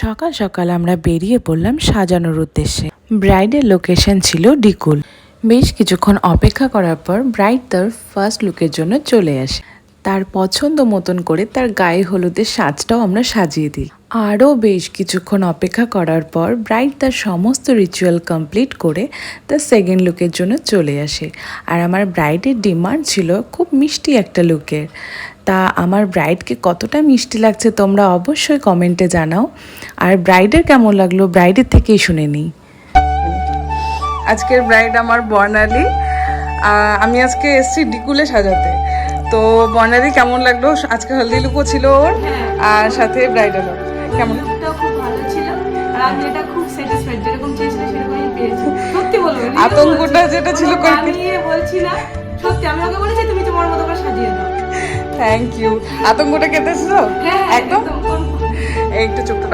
সকাল সকাল আমরা বেরিয়ে পড়লাম সাজানোর উদ্দেশ্যে। ব্রাইডের লোকেশন ছিল ডিকুল। বেশ কিছুক্ষণ অপেক্ষা করার পর ব্রাইড তার ফার্স্ট লুকের জন্য চলে আসে। তার পছন্দ মতন করে তার গায়ে হলুদের সাজটাও আমরা সাজিয়ে দিই। আরও বেশ কিছুক্ষণ অপেক্ষা করার পর ব্রাইড তার সমস্ত রিচুয়াল কমপ্লিট করে তার সেকেন্ড লুকের জন্য চলে আসে। আর আমার ব্রাইডের ডিমান্ড ছিল খুব মিষ্টি একটা লুকের। তা আমার ব্রাইডকে কতটা মিষ্টি লাগছে তোমরা অবশ্যই কমেন্টে জানাও। আর ব্রাইডের কেমন লাগলো ব্রাইডের থেকেই শুনে নিই। আজকের ব্রাইড আমার বর্ণালী। আমি আজকে এসছি ডিকুলে সাজাতে। তো বর্ণালী কেমন লাগলো? আজকে হলদি লুকও ছিল ওর, আর সাথে ব্রাইডালও। কেমন? খুব ভালো ছিল, আর আমি এটা খুব স্যাটিসফাইড, যেরকম চেয়েছি সেরকমই পেয়েছি। সত্যি বলবো, আতঙ্কটা যেটা ছিল বলছি না, সত্যি আমি ওকে বলেছি তুমি তোমার মতো করে সাজিয়ে দাও। Thank you. আতঙ্কটা কেটেছো একদম? একটু চোখটা